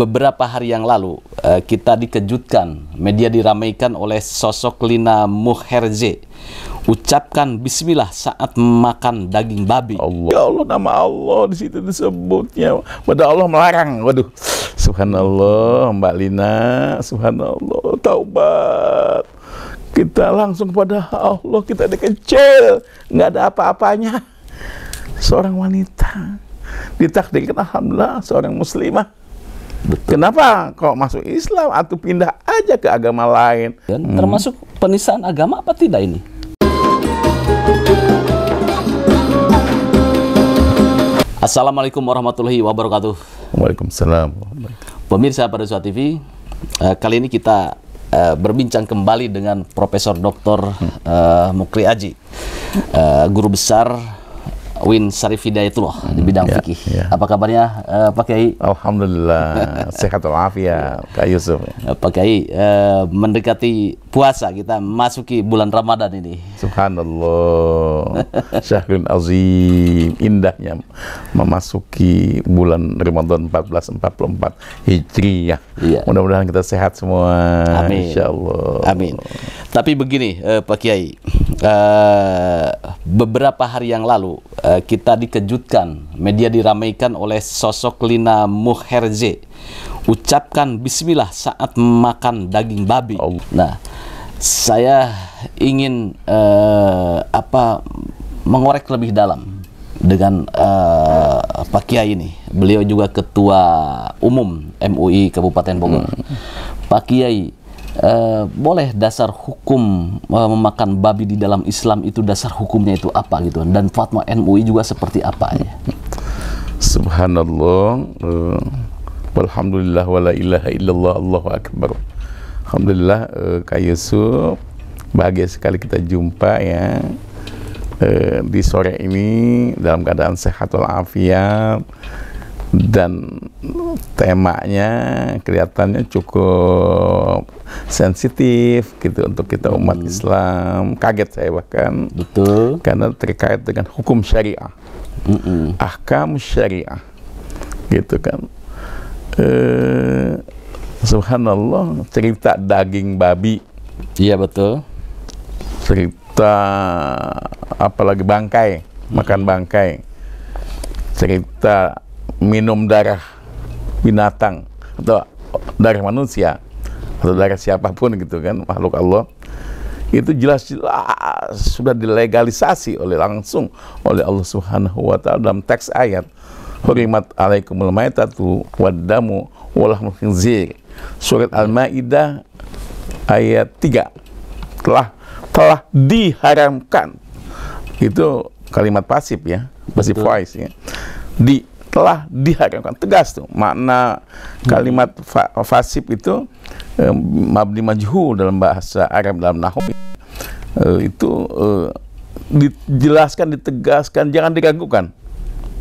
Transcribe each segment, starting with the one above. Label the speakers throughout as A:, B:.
A: Beberapa hari yang lalu kita dikejutkan, media diramaikan oleh sosok Lina Muherje ucapkan bismillah saat makan daging babi.
B: Ya Allah, nama Allah di situ disebutnya. Padahal Allah melarang. Waduh, subhanallah Mbak Lina, subhanallah, taubat. Kita langsung kepada Allah, kita ada kecil, nggak ada apa-apanya. Seorang wanita ditakdirkan alhamdulillah seorang muslimah.
A: Betul.
B: Kenapa kok masuk Islam atau pindah aja ke agama lain?
A: Termasuk penistaan agama apa tidak ini? Assalamualaikum warahmatullahi wabarakatuh.
B: Waalaikumsalam.
A: Pemirsa Padusuara TV, kali ini kita berbincang kembali dengan Profesor Dr. Mukri Aji, guru besar UIN Syarif Hidayatullah di bidang fikih. Apa kabarnya Pak Kiai?
B: Alhamdulillah, sehat walafiat Kak Yusuf.
A: Pak Kiai, mendekati puasa, kita masuki bulan Ramadan ini.
B: Subhanallah, syahrul azim, indahnya memasuki bulan Ramadan 1444 Hijriyah. Iya. Mudah-mudahan kita sehat semua.
A: Amin.
B: Insyaallah.
A: Amin. Tapi begini Pak Kiai, beberapa hari yang lalu kita dikejutkan, media diramaikan oleh sosok Lina Muherje ucapkan bismillah saat makan daging babi. Nah, saya ingin mengorek lebih dalam dengan Pak Kiai ini. Beliau juga Ketua Umum MUI Kabupaten Bogor. Pak Kiai, boleh dasar hukum memakan babi di dalam Islam itu, dasar hukumnya itu apa gitu, dan fatwa MUI juga seperti apa ya?
B: Subhanallah, walhamdulillah wala ilaha illallah, Allahu akbar. Alhamdulillah, Kak Yusuf, bahagia sekali kita jumpa ya di sore ini dalam keadaan sehat walafiat, dan temanya kelihatannya cukup sensitif gitu untuk kita umat Islam. Kaget saya bahkan.
A: Betul.
B: Karena terkait dengan hukum syariah, ahkam syariah gitu kan. Subhanallah, cerita daging babi.
A: Iya betul.
B: Cerita apalagi bangkai, makan bangkai. Cerita minum darah binatang atau darah manusia atau darah siapapun gitu kan, makhluk Allah, itu jelas-jelas sudah dilegalisasi langsung oleh Allah Subhanahu wa ta'ala dalam teks ayat hurimat alaikumul maitatu waddamu walahmul khinzir, surat Al-Maidah ayat 3. telah diharamkan. Itu kalimat pasif ya, pasif voice ya. Telah diharamkan, tegas tuh makna kalimat fasib itu, mabni majhul dalam bahasa Arab, dalam nahwu itu dijelaskan, ditegaskan, jangan diragukan,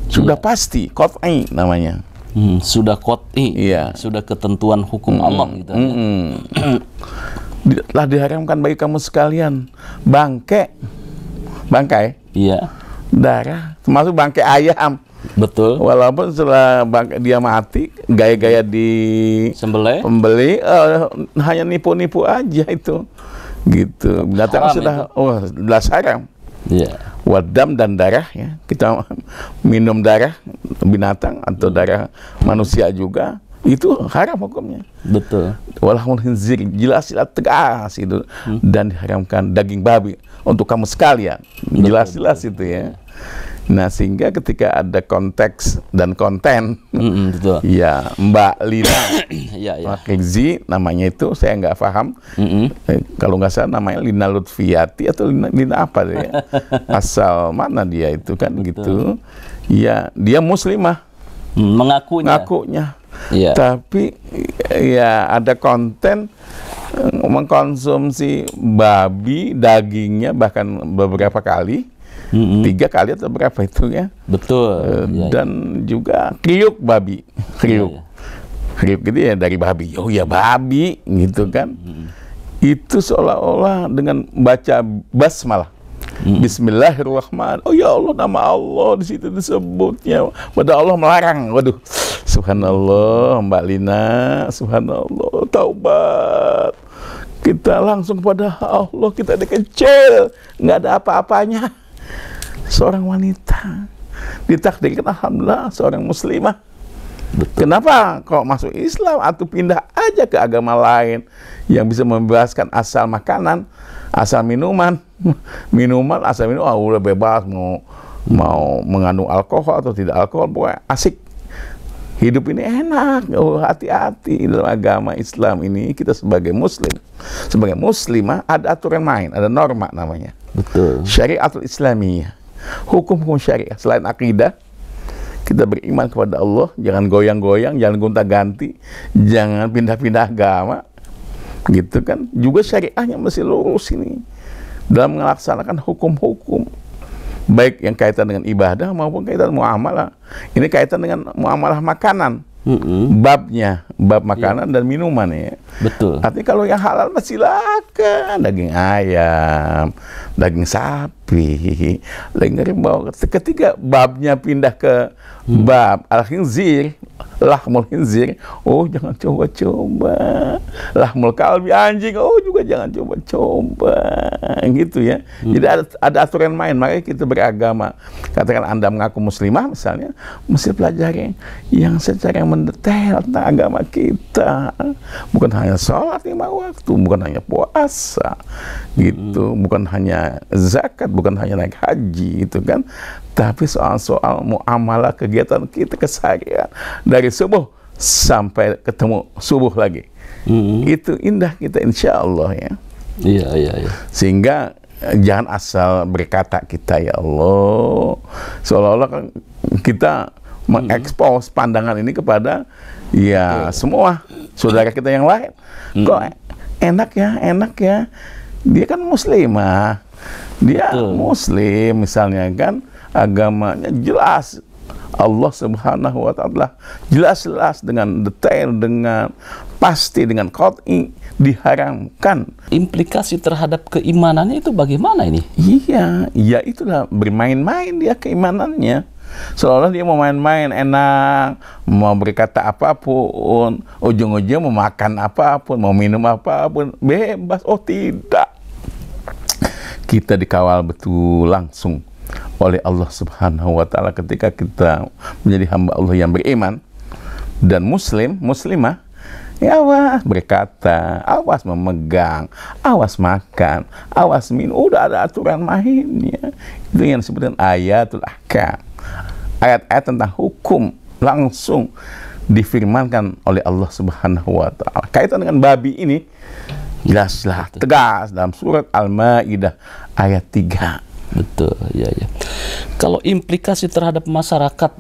B: sudah pasti, qat'i namanya.
A: Sudah qat'i, sudah ketentuan hukum Allah gitu.
B: Telah diharamkan bagi kamu sekalian bangkai, darah, termasuk bangkai ayam.
A: Betul.
B: Walaupun setelah dia mati, gaya-gaya di pembeli hanya nipu-nipu aja itu, gitu. Binatang sudah jelas haram. Wadam dan darah ya, kita minum darah binatang atau darah manusia juga itu haram hukumnya. Betul. Walahmul khinzir, jelas tegas itu, dan diharamkan daging babi untuk kamu sekalian. Jelas-jelas itu ya. Nah, sehingga ketika ada konteks dan konten, ya Mbak Lina Muherje namanya itu, saya nggak paham. Kalau nggak salah namanya Lina Lutfiati atau Lina apa ya? Asal mana dia itu kan? Betul. Gitu. Ya, dia muslimah. Mengakunya. Ya. Tapi ya ada konten mengkonsumsi babi, dagingnya bahkan beberapa kali. 3 kali atau berapa itu ya? Betul. Dan juga kriuk babi, kriuk gitu ya, dari babi. Oh ya babi gitu kan. Itu seolah-olah dengan baca basmalah, Bismillahirrahmanirrahim. Oh ya Allah, nama Allah di situ disebutnya. Padahal Allah melarang. Waduh, Subhanallah, Mbak Lina, subhanallah, taubat. Kita langsung kepada Allah, kita dikecil, nggak ada apa-apanya. Seorang wanita ditakdirkan alhamdulillah seorang muslimah. Betul. Kenapa kok masuk Islam atau pindah aja ke agama lain yang bisa membebaskan asal makanan, asal minuman, asal minum, udah bebas mau mengandung alkohol atau tidak alkohol, pokoknya asik. Hidup ini enak, hati-hati dalam agama Islam ini. Kita sebagai muslim, sebagai muslimah ada aturan main, ada norma namanya.
A: Betul.
B: Syariatul Islamiyah, hukum-hukum syariah. Selain akidah, kita beriman kepada Allah, jangan goyang-goyang, jangan gonta-ganti, jangan pindah-pindah agama, gitu kan. Juga syariahnya mesti lurus ini dalam melaksanakan hukum-hukum, baik yang kaitan dengan ibadah maupun kaitan muamalah. Ini kaitan dengan muamalah makanan, babnya, bab makanan dan minuman ya.
A: Betul.
B: Artinya kalau yang halal silakan, daging ayam, daging sapi, daging kerbau. Ketika babnya pindah ke bab al-khinzir, lahmul khinzir, oh jangan coba-coba. Lahmul kalbi, anjing, oh juga jangan coba-coba, gitu ya. Jadi ada aturan main. Makanya kita beragama. Katakan Anda mengaku muslimah misalnya, mesti pelajari yang secara mendetail tentang agama kita. Bukan hanya sholat 5 waktu, bukan hanya puasa, gitu, bukan hanya zakat, bukan hanya naik haji, gitu kan. Tapi soal-soal muamalah kegiatan kita keseharian dari subuh sampai ketemu subuh lagi, itu indah kita insya Allah ya.
A: Iya.
B: Sehingga jangan asal berkata kita ya Allah, seolah-olah kan kita mengekspos pandangan ini kepada ya semua saudara kita yang lain. Kok enak ya, dia kan muslimah, dia muslim misalnya kan, agamanya jelas, Allah Subhanahu wa Ta'ala jelas-jelas dengan detail, dengan pasti, dengan qat'i diharamkan.
A: Implikasi terhadap keimanannya itu bagaimana ini?
B: Iya, ya itulah, bermain-main dia keimanannya. Seolah-olah dia mau main-main enak, mau berkata apapun, ujung-ujung mau makan apapun, mau minum apapun, bebas. Oh tidak, kita dikawal betul langsung oleh Allah Subhanahu wa Ta'ala ketika kita menjadi hamba Allah yang beriman dan muslimah. Ya awas berkata, awas memegang, awas makan, awas minum, udah ada aturan mainnya. Itu yang disebutkan ayatul ahkam, ayat-ayat tentang hukum langsung difirmankan oleh Allah Subhanahu wa Ta'ala. Kaitan dengan babi ini jelaslah tegas dalam surat Al-Maidah ayat 3.
A: Betul, ya. Kalau implikasi terhadap masyarakat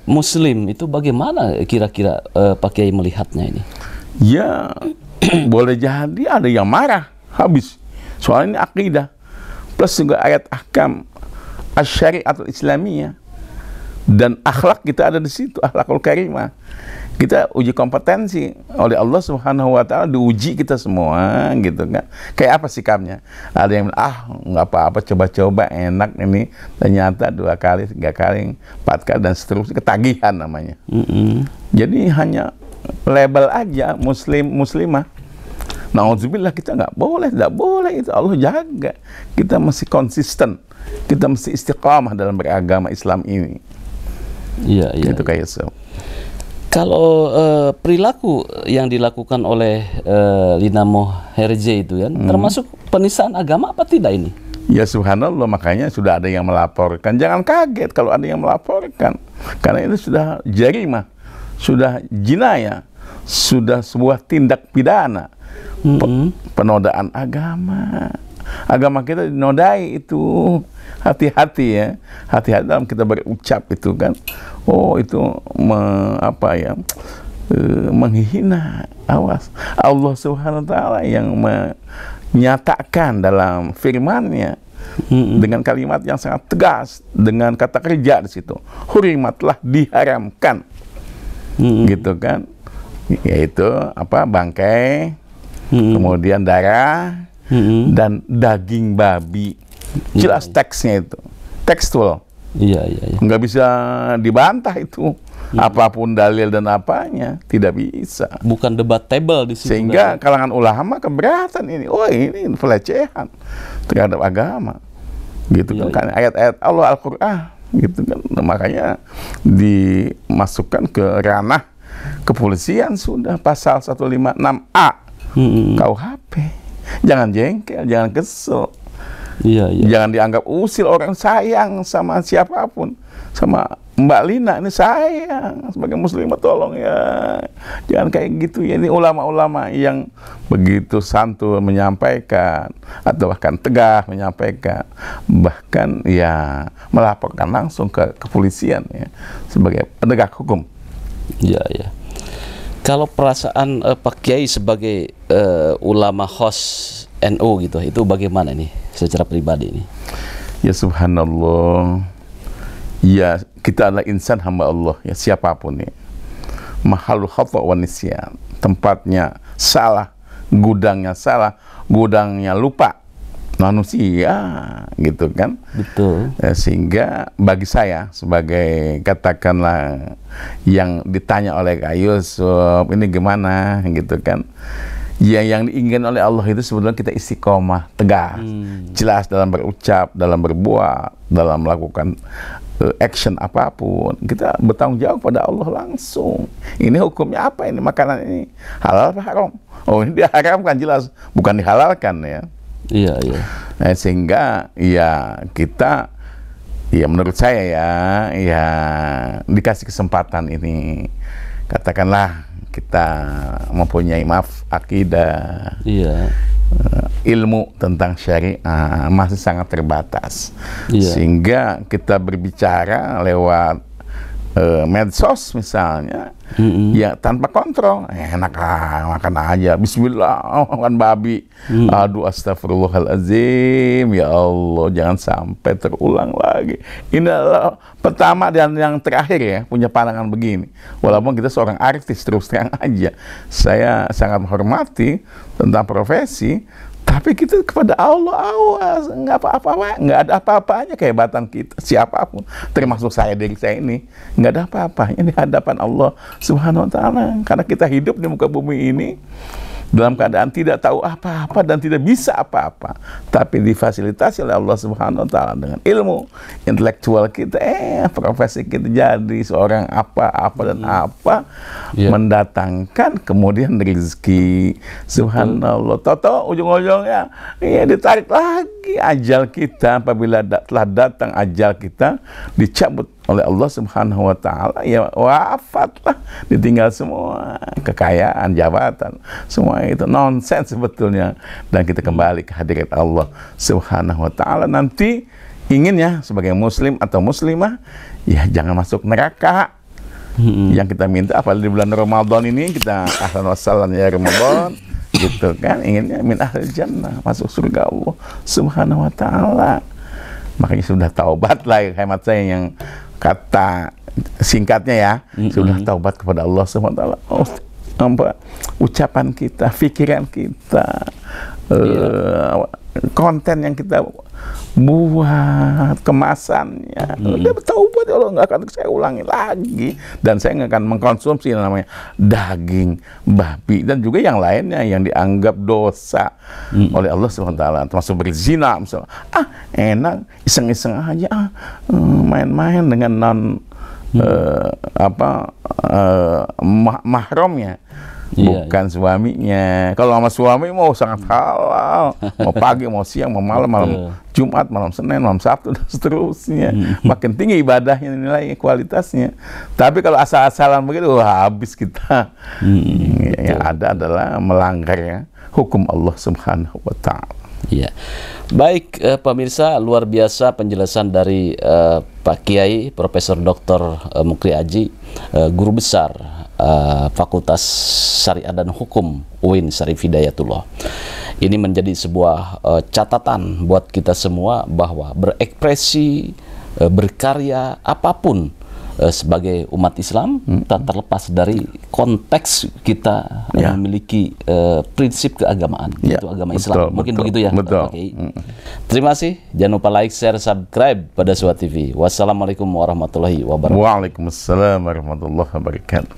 A: muslim itu bagaimana kira-kira Pak Kiai melihatnya ini?
B: Ya, boleh jadi ada yang marah habis. Soalnya ini akidah. Plus juga ayat ahkam asy-syariatul islamiyah. Dan akhlak kita ada di situ, akhlakul karimah. Kita uji kompetensi oleh Allah Subhanahu wa Ta'ala, diuji kita semua, gitu kan. Kayak apa sikapnya? Ada yang bilang, nggak apa-apa, coba-coba, enak ini. Ternyata 2 kali, 3 kali, 4 kali, dan seterusnya, ketagihan namanya. Jadi hanya label aja, muslimah. Na'udzubillah, kita nggak boleh, itu Allah jaga. Kita mesti konsisten, kita mesti istiqamah dalam beragama Islam ini.
A: Iya.
B: Itu kayak so.
A: Kalau perilaku yang dilakukan oleh Lina Moherje itu kan, termasuk penistaan agama apa tidak ini?
B: Ya subhanallah, makanya sudah ada yang melaporkan. Jangan kaget kalau ada yang melaporkan, karena ini sudah jarimah, sudah jinayah, sudah sebuah tindak pidana, penodaan agama. Agama kita dinodai itu. Hati-hati ya, hati-hati dalam kita berucap itu kan. Oh itu menghina. Awas, Allah Subhanahu wa Ta'ala yang menyatakan dalam firman-Nya dengan kalimat yang sangat tegas, dengan kata kerja di situ. Hurimatlah, diharamkan, gitu kan. Yaitu bangkai, kemudian darah, dan daging babi. Jelas teksnya itu, tekstual.
A: Iya.
B: Nggak bisa dibantah itu. apapun dalil dan apanya, tidak bisa.
A: Bukan debatable di situ.
B: Sehingga kalangan ulama keberatan ini. Oh, ini pelecehan terhadap agama. Gitu kan, ayat-ayat Allah Al-Qur'an gitu kan. Makanya dimasukkan ke ranah kepolisian sudah pasal 156A KUHP. Jangan jengkel, jangan kesel. Jangan dianggap usil, orang sayang sama siapapun. Sama Mbak Lina ini sayang sebagai muslimah, tolong ya. Jangan kayak gitu ya. Ini ulama-ulama yang begitu santun menyampaikan atau bahkan tegas menyampaikan, bahkan ya melaporkan langsung ke kepolisian ya sebagai penegak hukum.
A: Iya, ya. Kalau perasaan Pak Kiai sebagai ulama host NU gitu, itu bagaimana nih secara pribadi ini?
B: Ya subhanallah. Ya, kita adalah insan hamba Allah ya, siapapun ya. Mahalul khata' wa nisyan. Tempatnya salah, gudangnya salah, gudangnya lupa. Manusia gitu kan.
A: Betul.
B: Sehingga bagi saya sebagai katakanlah yang ditanya oleh Kak Yusuf, ini gimana gitu kan. Ya, yang diinginkan oleh Allah itu sebetulnya kita istiqomah, tegas, jelas dalam berucap, dalam berbuat, dalam melakukan action apapun. Kita bertanggung jawab pada Allah langsung. Ini hukumnya apa ini, makanan ini halal atau haram? Oh, ini diharamkan jelas, bukan dihalalkan ya.
A: Iya, iya.
B: Nah, sehingga ya kita, ya menurut saya ya dikasih kesempatan ini, katakanlah kita mempunyai akidah, ilmu tentang syariah masih sangat terbatas, sehingga kita berbicara lewat medsos misalnya, ya tanpa kontrol, enak makan aja, bismillah, makan babi, aduh astagfirullahaladzim, ya Allah, jangan sampai terulang lagi. Ini adalah pertama dan yang terakhir ya, punya pandangan begini. Walaupun kita seorang artis, terus terang aja, saya sangat menghormati tentang profesi, tapi kita kepada Allah awas, nggak apa-apa, nggak ada apa-apanya kehebatan kita, siapapun, termasuk saya, diri saya ini, nggak ada apa-apanya di hadapan Allah Subhanahu Wa Taala, karena kita hidup di muka bumi ini dalam keadaan tidak tahu apa-apa dan tidak bisa apa-apa, tapi difasilitasi oleh Allah Subhanahu Wa Taala dengan ilmu intelektual kita, profesi kita jadi seorang apa-apa dan apa, mendatangkan kemudian rezeki. Subhanallah. Toto ujung-ujungnya ya ditarik lagi ajal kita. Apabila telah datang ajal kita, dicabut oleh Allah Subhanahu Wa Taala, ya wafatlah, ditinggal semua kekayaan, jabatan, semua itu nonsens sebetulnya, dan kita kembali ke hadirat Allah Subhanahu Wa Taala. Nanti inginnya sebagai muslim atau muslimah, ya jangan masuk neraka. Yang kita minta apalagi di bulan Ramadan ini, kita ahlan wassalam ya Ramadan gitu kan, inginnya min ahlil jannah, masuk surga Allah Subhanahu Wa Taala. Makanya sudah taubat lah, hemat saya, yang kata singkatnya ya, sudah taubat kepada Allah Subhanahu Wa Taala. Ucapan kita, pikiran kita, konten yang kita buat, kemasannya, udah bertaubat, ya Allah, nggak akan saya ulangi lagi, dan saya nggak akan mengkonsumsi namanya daging babi dan juga yang lainnya yang dianggap dosa oleh Allah Subhanahu Wa Taala, termasuk berzina misalnya. Enak, iseng-iseng aja, main-main dengan mahramnya, bukan suaminya. Kalau sama suami mau sangat halal, mau pagi, mau siang, mau malam, malam Jumat, malam Senin, malam Sabtu, dan seterusnya. Makin tinggi ibadahnya, nilai kualitasnya. Tapi kalau asal-asalan begitu, habis kita. Yang ada adalah melanggar ya hukum Allah Subhanahu Wa Taala.
A: Iya. Baik, pemirsa, luar biasa penjelasan dari Pak Kiai Profesor Dr. Mukri Aji, guru besar Fakultas Syariah dan Hukum UIN Syarif Hidayatullah. Ini menjadi sebuah catatan buat kita semua bahwa berekspresi, berkarya apapun sebagai umat Islam, tak terlepas dari konteks kita memiliki prinsip keagamaan, yaitu agama Islam. Mungkin begitu ya, Pak Kiai. Terima kasih. Jangan lupa like, share, subscribe pada Suara TV. Wassalamualaikum warahmatullahi wabarakatuh.
B: Waalaikumsalam warahmatullahi wabarakatuh.